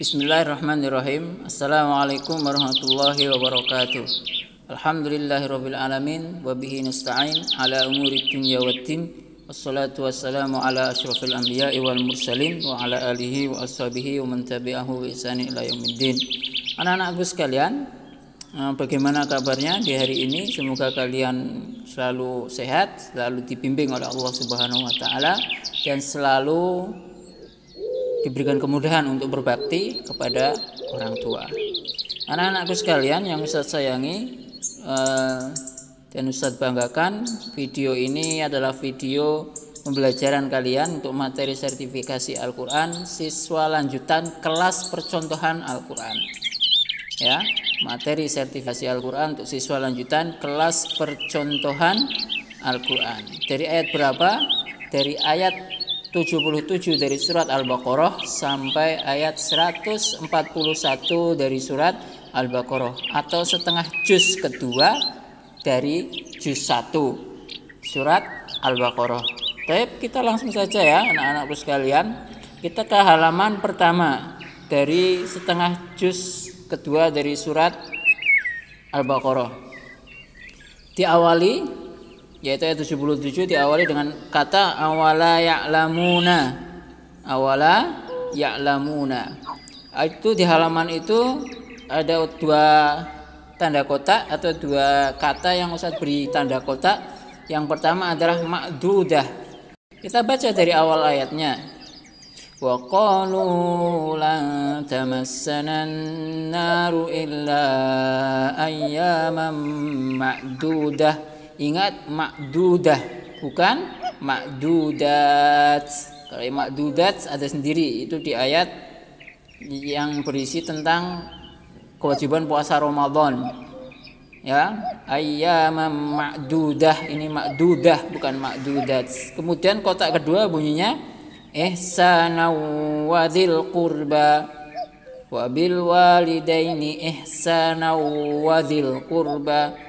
Bismillahirrahmanirrahim. Assalamualaikum warahmatullahi wabarakatuh. Alhamdulillahirabbil alamin wa bihi nasta'in ala umuri dunya waddin. Wassalatu wassalamu ala asyrafil anbiya'i wal mursalin wa ala alihi wa ashabihi wa man tabi'ahu bi ihsan ila yaumiddin. Anak-anakku sekalian, bagaimana kabarnya di hari ini? Semoga kalian selalu sehat, selalu dibimbing oleh Allah Subhanahu wa taala dan selalu diberikan kemudahan untuk berbakti kepada orang tua. Anak-anakku sekalian yang Ustaz sayangi dan Ustaz banggakan, video ini adalah video pembelajaran kalian untuk materi sertifikasi Al-Quran siswa lanjutan kelas percontohan Al-Quran. Ya, materi sertifikasi Al-Quran untuk siswa lanjutan kelas percontohan Al-Quran. Dari ayat berapa? Dari ayat 77 dari surat Al-Baqarah sampai ayat 141 dari surat Al-Baqarah, atau setengah juz kedua dari juz 1 surat Al-Baqarah. Baik, kita langsung saja ya anak-anakku sekalian. Kita ke halaman pertama dari setengah juz kedua dari surat Al-Baqarah. Diawali, yaitu ayat 77, diawali dengan kata awala ya'lamuna. Awala ya'lamuna. Itu di halaman itu ada dua tanda kotak atau dua kata yang Ustaz beri tanda kotak. Yang pertama adalah ma'dudah. Kita baca dari awal ayatnya. Wa qalu lan tamassana an-naru illa ayyaman ma'dudah. Ingat, ma'dudah, bukan ma'dudat. Kalau ma'dudat ada sendiri, itu di ayat yang berisi tentang kewajiban puasa Ramadan. Ya, ayyaman ma'dudah, ini ma'dudah bukan ma'dudat. Kemudian kotak kedua bunyinya ihsana wa dzil qurba wa bil walidaini ihsana wa dzil qurba.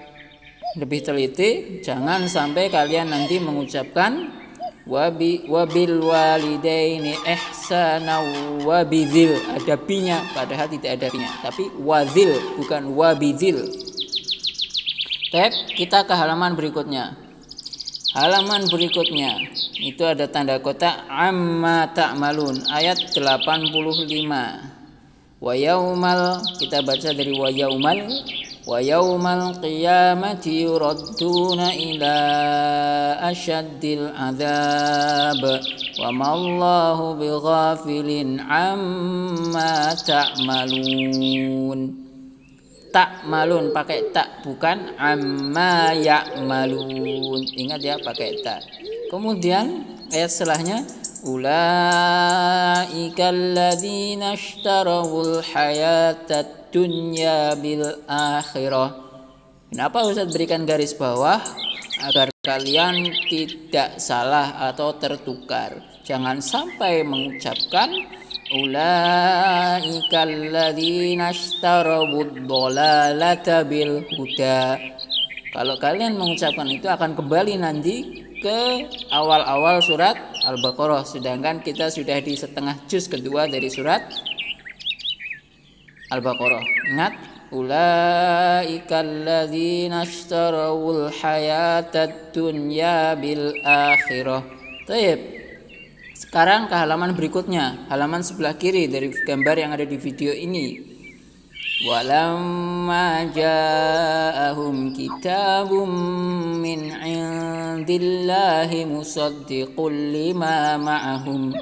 Lebih teliti, jangan sampai kalian nanti mengucapkan wabil walidaini ihsana wabizil, ada binya padahal tidak ada binya, tapi wazil bukan wabizil. Kita ke halaman berikutnya. Halaman berikutnya itu ada tanda kotak amma ta'malun ayat 85. Wa yaumal, kita baca dari wa yaumal. Wa yaumal qiyamati yuradduna ila asyaddil azab wa mallahu bighafilin amma ta'malun. Ta'malun pakai tak, bukan amma ya'malun. Ingat ya, pakai tak. Kemudian ayat setelahnya ulaika alladzina ishtarawul hayatad dunya bil akhirah. Kenapa Ustaz berikan garis bawah? Agar kalian tidak salah atau tertukar. Jangan sampai mengucapkan ulaika alladzina ishtarawud dhalalata bil huda. Kalau kalian mengucapkan itu akan kembali nanti ke awal-awal surat Al-Baqarah, sedangkan kita sudah di setengah juz kedua dari surat Al-Baqarah. Ingat, ulaika alladzina ishtarawul hayatad dunya bil akhirah. Baik. Sekarang ke halaman berikutnya, halaman sebelah kiri dari gambar yang ada di video ini. Walamma ja'ahum kitabum min 'indillahi musaddiqul lima ma'ahum.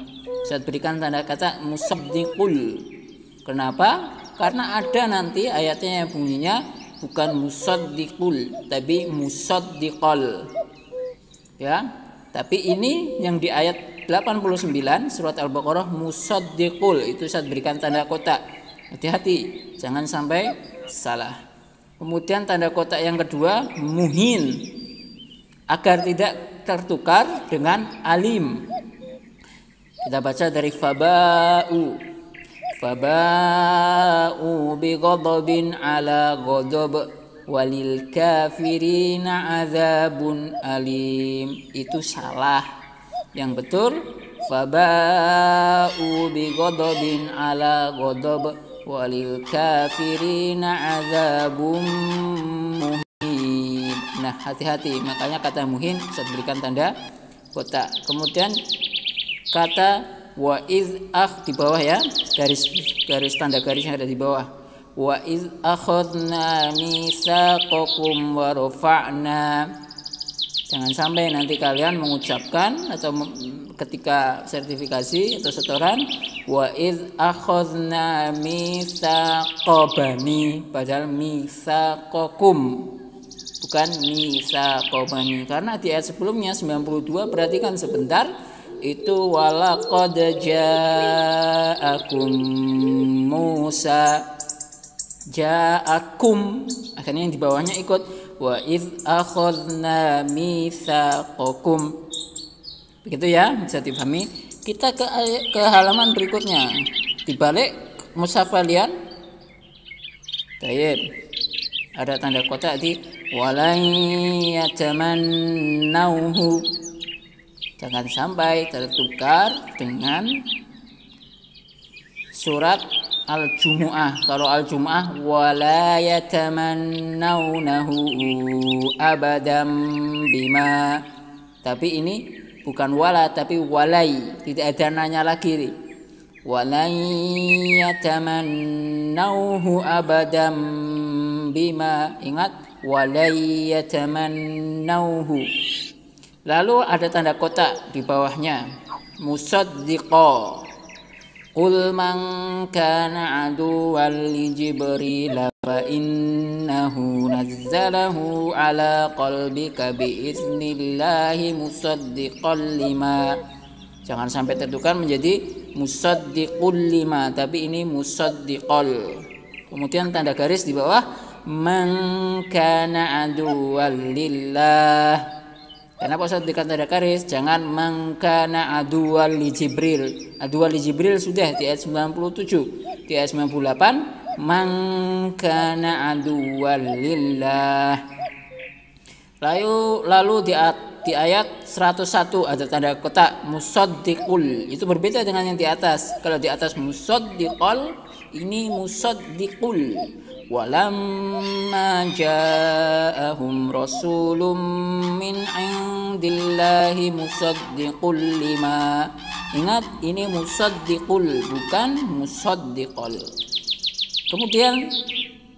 Saya berikan tanda kata musaddiqul. Kenapa? Karena ada nanti ayatnya yang bunyinya bukan musaddiqul tapi musaddiqal. Ya. Tapi ini yang di ayat 89 surat Al-Baqarah musaddiqul, itu saya berikan tanda kotak. Hati-hati, jangan sampai salah. Kemudian tanda kotak yang kedua muhin, agar tidak tertukar dengan alim. Kita baca dari faba'u bi ghadabin ala ghadab walil kafirina azabun alim. Itu salah. Yang betul faba'u bi ghadabin ala ghadab walil kafirina azabum muhin. Nah, hati-hati, makanya kata muhin saya berikan tanda kotak. Kemudian kata wa iz di bawah ya, garis tanda garis yang ada di bawah. Wa iz akhadna mitsaqakum wa rafa'na. Jangan sampai nanti kalian mengucapkan atau ketika sertifikasi atau setoran wa iz akhadna mitsaqabani, padahal mitsaqakum, bukan mitsaqabani. Karena di ayat sebelumnya 92, perhatikan sebentar, itu walaqad ja'akum Musa, ja'akum, akhirnya yang di bawahnya ikut wa idz akhadna mitsaqakum. Begitu ya, bisa dipahami. Kita ke halaman berikutnya. Dibalik mushaf kalian. Baik. Ada tanda kotak di walan yatamannauhu. Jangan sampai tertukar dengan surat Al-Jumu'ah. Kalau Al-Jumu'ah wala yatamannaunahu abadam bima. Tapi ini bukan wala tapi walai. Tidak ada nanya lagi. Wala yatamannauhu abadam bima. Ingat walai yatamannauhu. Lalu ada tanda kotak di bawahnya musaddiqa. Qul man kana aduwwan li Jibril fa innahu nazzalahu ala qalbika bi idznillah musaddiqan lima. Jangan sampai tertukar menjadi musaddiqul lima, tapi ini musaddiqal. Kemudian tanda garis di bawah man kana aduwwan lillah. Kenapa Ustaz berikan tanda garis? Jangan mangkana aduwal li Jibril. Aduwal li Jibril sudah di ayat 97. Di ayat 98 mangkana aduwal lillah. Lalu di ayat 101 ada tanda kotak musaddiqul. Itu berbeda dengan yang di atas. Kalau di atas musaddiqal, ini musaddiqul. Walamma ja'ahum rasulun min indillahi musaddiqul lima. Ingat, ini musaddiqul bukan musaddiqal. Kemudian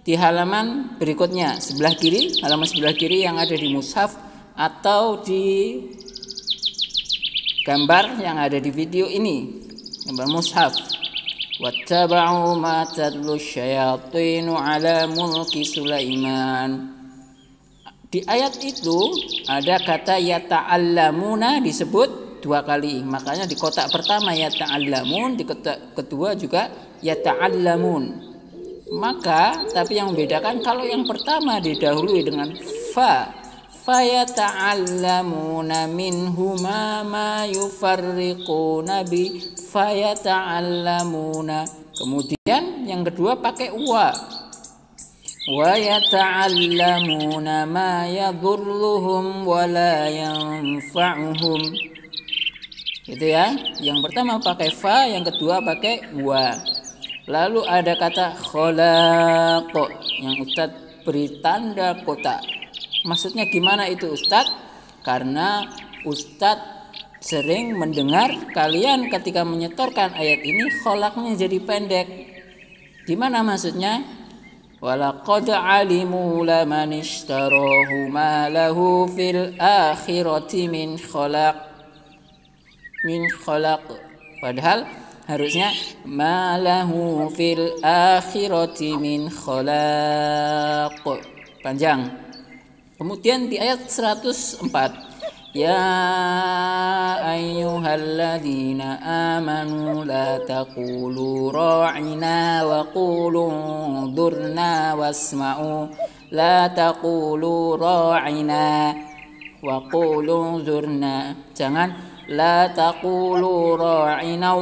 di halaman berikutnya sebelah kiri, halaman sebelah kiri yang ada di mushaf atau di gambar yang ada di video ini, gambar mushaf. Wattaba'u ma tatlu syayatinu ala mulki Sulaiman. Di ayat itu ada kata yata'allamuna disebut 2 kali. Makanya di kotak pertama yata'allamun, di kotak kedua juga yata'allamun. Maka tapi yang membedakan kalau yang pertama didahului dengan fa, fayata'allamuna minhuma ma yufarriquna bi fayata'allamuna. Kemudian yang kedua pakai wa yata'allamuna ma yadurruhum wa la yanfa'uhum. Gitu ya. Yang pertama pakai fa, yang kedua pakai wa. Lalu ada kata khalaq yang Ustaz beri tanda kotak. Maksudnya gimana itu Ustadz? Karena Ustadz sering mendengar kalian ketika menyetorkan ayat ini kholaknya jadi pendek. Gimana maksudnya? Walaqad alimu laman ishtarahu ma lahu fil akhirati min kholaq. Padahal harusnya ma lahu fil akhirati min kholaq. Panjang. Kemudian di ayat 104, ya ayyuhalladzina amanu la taqulu ra'ina wa qulu durna wasma'u. La taqulu ra'ina wa qulu durna. Jangan la taqulu ra'ina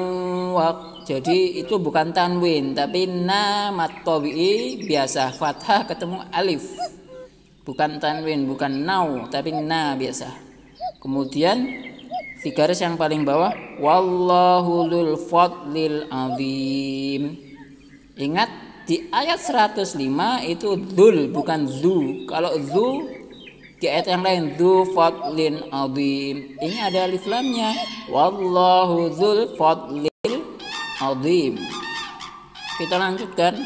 wa. Jadi itu bukan tanwin tapi na mat tabi'i biasa fathah ketemu alif. Bukan tanwin, bukan nau, tapi na biasa. Kemudian di garis yang paling bawah, wallahu dzul fadlil azim. Ingat di ayat 105 itu dzul bukan zu. Kalau zu di ayat yang lain dzu fadlin azim. Ini ada alif lamnya. Wallahu dzul fadlil azim. Kita lanjutkan.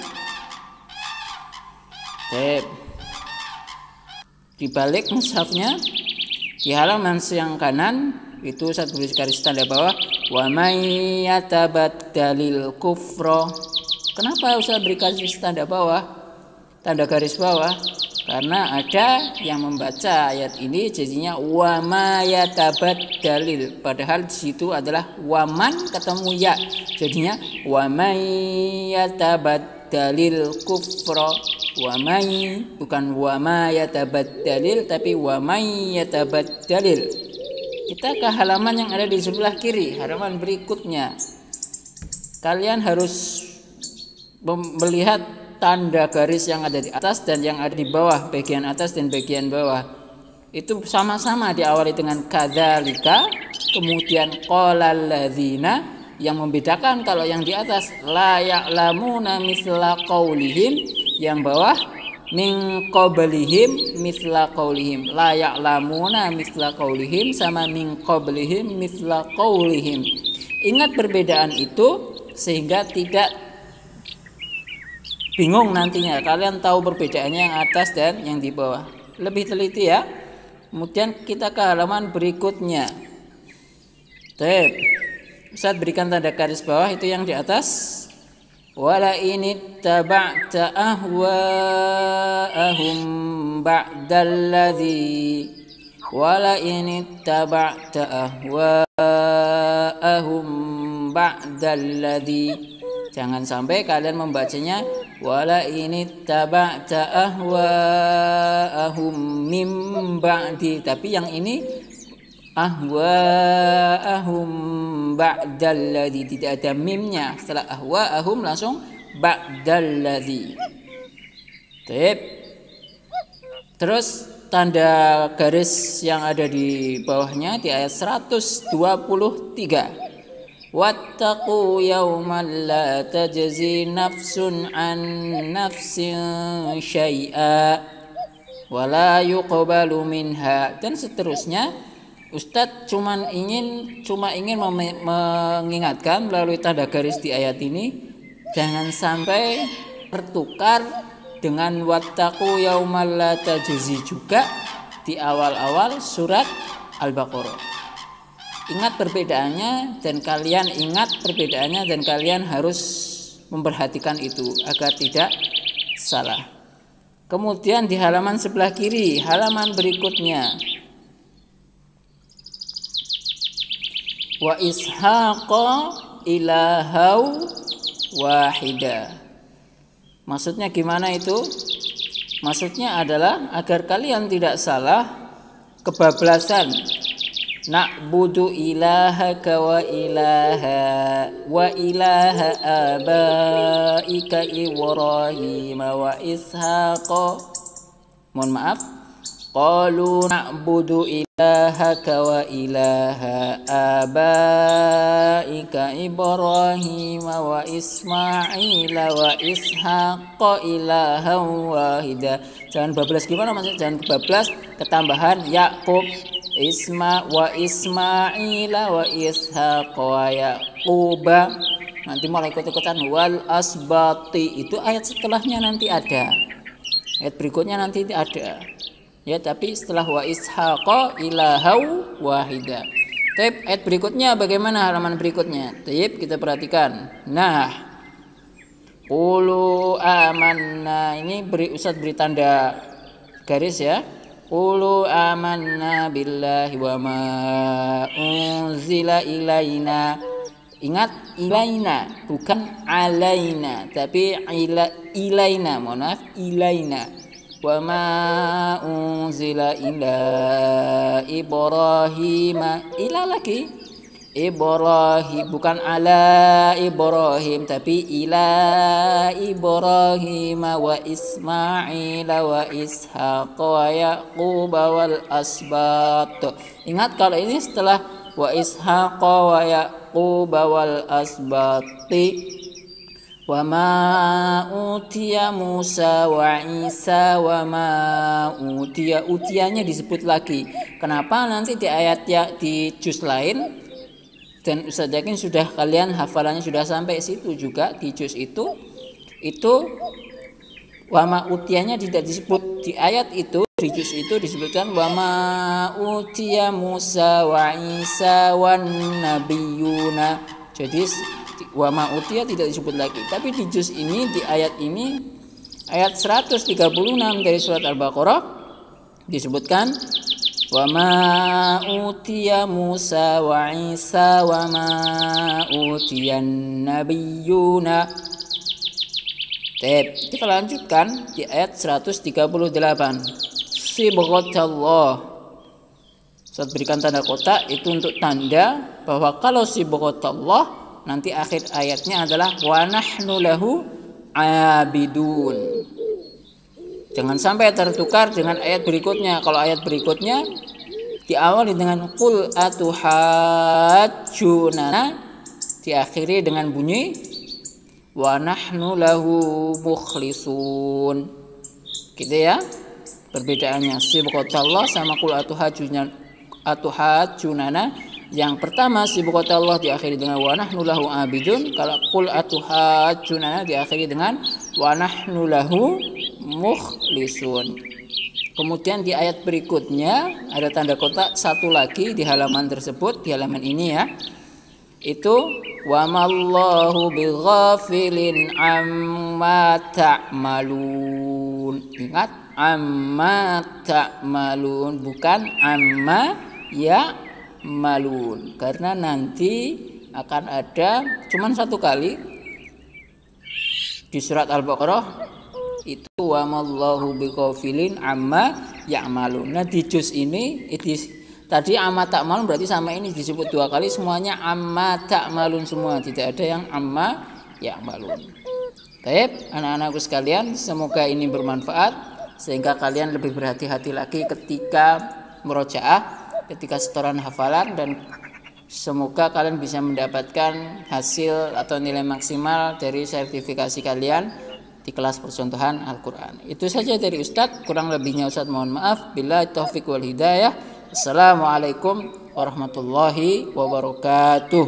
Di balik mushafnya di halaman yang kanan itu Ustaz tulis garis tanda bawah wa may yatabaddalil kufra. Kenapa Ustaz beri garis tanda bawah? Tanda garis bawah karena ada yang membaca ayat ini jadinya wa ma yatabaddalil, padahal di situ adalah waman ketemu ya, jadinya wa may yatabaddalil kufra. Wa may bukan wa ma yatabaddalil tapi wa may yatabaddalil. Kita ke halaman yang ada di sebelah kiri, halaman berikutnya. Kalian harus melihat tanda garis yang ada di atas dan yang ada di bawah, bagian atas dan bagian bawah. Itu sama-sama diawali dengan kadzalika, kemudian qalal ladzina, yang membedakan kalau yang di atas la ya'lamuna misla qaulihim, yang bawah min qablihim misla qaulihim. La ya'lamuna misla qaulihim sama min qablihim misla qaulihim. Ingat perbedaan itu sehingga tidak bingung nantinya. Kalian tahu perbedaannya yang atas dan yang di bawah. Lebih teliti ya. Kemudian kita ke halaman berikutnya. Ustaz berikan tanda garis bawah itu yang di atas. Wala inittaba'ta ahwa'ahum ba'dalladzi wala inittaba'ta ahwa'ahum ba'dalladzi. Jangan sampai kalian membacanya wala inittaba'ta ahwa'ahum mim ba'di, tapi yang ini ahwa'ahum ba'dalladzi, tidak ada mimnya. Setelah ahwa'ahum langsung ba'dalladzi. Terus tanda garis yang ada di bawahnya di ayat 123. Wattaqu yawman la tajzi nafsun an nafsin syai'a wa la yuqbalu minha, dan seterusnya. Ustadz cuma ingin mengingatkan melalui tanda garis di ayat ini jangan sampai tertukar dengan wattaqu yaumal la tajzi juga di awal-awal surat Al-Baqarah. Ingat perbedaannya dan kalian harus memperhatikan itu agar tidak salah. Kemudian di halaman sebelah kiri, halaman berikutnya, wa ishaqa ilahau wahida. Maksudnya gimana itu? Maksudnya adalah agar kalian tidak salah kebablasan. Na'budu ilahaka wa ilaha abaika Ibrahim wa ishaqa. Mohon maaf. Qalu na'budu ilahaka wa ilaha abaika Ibrahim wa Ismail wa Ishaq ilahan wahida. Jangan bablas gimana maksudnya? Jangan bablas ketambahan Yakub, wa Ismail wa Ishaq wa Yaquba. Nanti mulai ikut-ikutan wal asbati, itu ayat setelahnya nanti ada. Ayat berikutnya nanti ada. Ya, tapi setelah wa ishaqa ilahau wahida. Taib, ayat berikutnya bagaimana halaman berikutnya? Taib, kita perhatikan. Nah, qulu amanna, ini Ustaz beri tanda garis ya. Qulu amanna billahi wa ma unzila ilaina. Ingat ilaina, bukan alaina, tapi ilaina. Mohon maaf, ilaina. Wa ma unzila ila Ibrahim, ila lagi Ibrahim, bukan ala Ibrahim tapi ila Ibrahim wa Ismail wa Ishaq wa Yaqub wal asbat. Ingat kalau ini setelah wa ishaqa wa yaquba wal asbati wa ma utiya Musa wa Isa wa ma utianya disebut lagi. Kenapa? Nanti di ayat ya di juz lain, dan Ustaz yakin sudah kalian hafalannya sudah sampai situ juga, di juz itu wa ma utiyanya tidak disebut di ayat itu. Di juz itu disebutkan wa ma utiya Musa wa Isa wan nabiyuna. Jadi wa ma utiya tidak disebut lagi. Tapi di juz ini, di ayat ini, ayat 136 dari surat Al-Baqarah disebutkan wa ma utiya Musa wa Isa wa ma utiyan nabiyuna. Kita lanjutkan di ayat 138. Sibghatallah. Saat berikan tanda kotak itu untuk tanda bahwa kalau sibghatallah nanti akhir ayatnya adalah wa nahnu lahu abidun. Jangan sampai tertukar dengan ayat berikutnya. Kalau ayat berikutnya diawali dengan qul atuhajjunana, diakhiri dengan bunyi wa nahnu lahu mukhlisun. Gitu ya. Perbedaannya sibghatallah sama qul atuhajjunana. Yang pertama sibghatallah diakhiri dengan wa nahnu lahu abidun. Kalau qul atuhajjunana diakhiri dengan wa nahnu lahu mukhlisun. Kemudian di ayat berikutnya ada tanda kotak satu lagi di halaman tersebut, di halaman ini ya. Itu wa mallahu bighafilin amma ta'malun. Ingat, amma ta'malun, bukan amma malun, karena nanti akan ada cuman satu kali di surat Al-Baqarah itu wa mallahu bighafilin amma ya'malun. Nah di juz ini tadi amma ta'malun berarti sama ini disebut dua kali, semuanya amma ta'malun semua, tidak ada yang amma ya'malun. Baik, anak-anakku sekalian, semoga ini bermanfaat sehingga kalian lebih berhati-hati lagi ketika murojaah, ketika setoran hafalan, dan semoga kalian bisa mendapatkan hasil atau nilai maksimal dari sertifikasi kalian di kelas percontohan Al-Quran. Itu saja dari Ustadz, kurang lebihnya Ustadz mohon maaf. Billahi taufiq wal hidayah. Assalamualaikum warahmatullahi wabarakatuh.